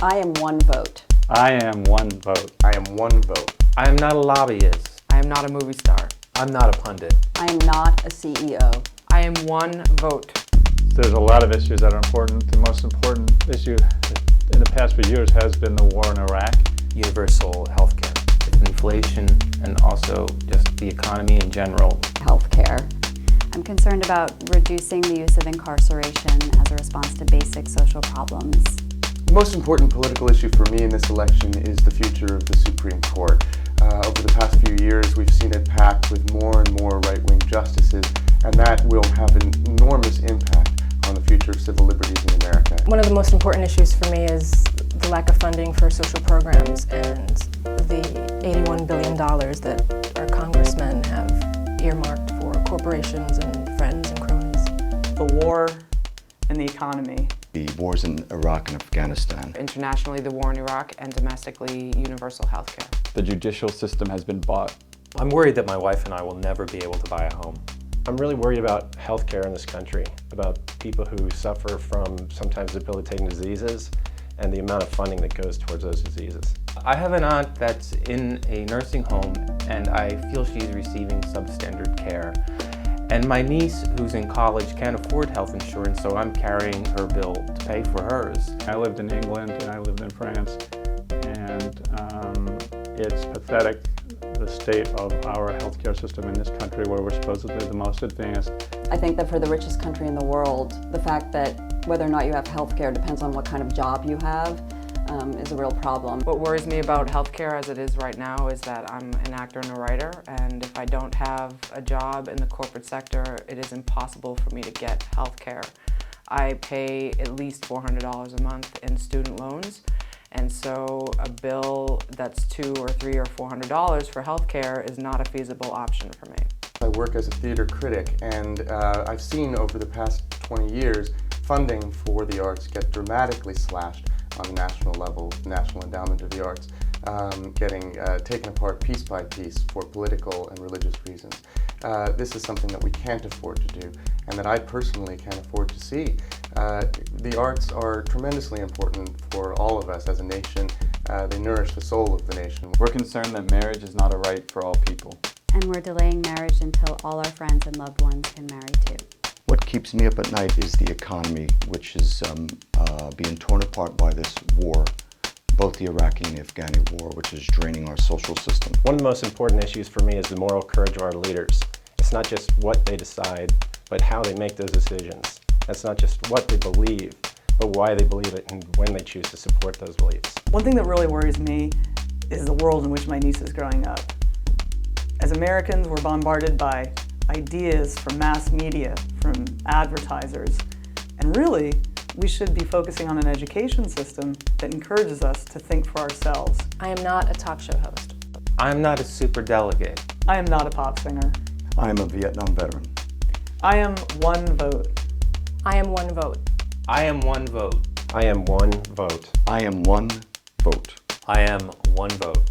I am one vote. I am one vote. I am one vote. I am not a lobbyist. I am not a movie star. I'm not a pundit. I am not a CEO. I am one vote. There's a lot of issues that are important. The most important issue in the past few years has been the war in Iraq. Universal healthcare. Inflation and also just the economy in general. Healthcare. I'm concerned about reducing the use of incarceration as a response to basic social problems. The most important political issue for me in this election is the future of the Supreme Court. Over the past few years, we've seen it packed with more and more right-wing justices, and that will have an enormous impact on the future of civil liberties in America. One of the most important issues for me is the lack of funding for social programs and the $81 billion that our congressmen have earmarked for corporations and friends and cronies. The war and the economy. The wars in Iraq and Afghanistan. Internationally, the war in Iraq, and domestically, universal health care. The judicial system has been bought. I'm worried that my wife and I will never be able to buy a home. I'm really worried about healthcare in this country, about people who suffer from sometimes debilitating diseases and the amount of funding that goes towards those diseases. I have an aunt that's in a nursing home and I feel she's receiving substandard care. And my niece, who's in college, can't afford health insurance, so I'm carrying her bill to pay for hers. I lived in England and I lived in France, and it's pathetic, the state of our healthcare system in this country where we're supposedly the most advanced. I think that for the richest country in the world, the fact that whether or not you have healthcare depends on what kind of job you have is a real problem. What worries me about healthcare as it is right now is that I'm an actor and a writer, and if I don't have a job in the corporate sector, it is impossible for me to get healthcare. I pay at least $400 a month in student loans, and so a bill that's $200 or $300 or $400 for healthcare is not a feasible option for me. I work as a theater critic, and I've seen over the past 20 years funding for the arts get dramatically slashed on the national level, National Endowment of the Arts, getting taken apart piece by piece for political and religious reasons. This is something that we can't afford to do, and that I personally can't afford to see. The arts are tremendously important for all of us as a nation. They nourish the soul of the nation. We're concerned that marriage is not a right for all people. And we're delaying marriage until all our friends and loved ones can marry too. What keeps me up at night is the economy, which is being torn apart by this war, both the Iraqi and the Afghani war, which is draining our social system. One of the most important issues for me is the moral courage of our leaders. It's not just what they decide, but how they make those decisions. That's not just what they believe, but why they believe it and when they choose to support those beliefs. One thing that really worries me is the world in which my niece is growing up. As Americans, we're bombarded by ideas from mass media, from advertisers, and really, we should be focusing on an education system that encourages us to think for ourselves. I am not a talk show host. I'm not a superdelegate. I am not a pop singer. I am a Vietnam veteran. I am one vote. I am one vote. I am one vote. I am one vote. I am one vote. I am one vote.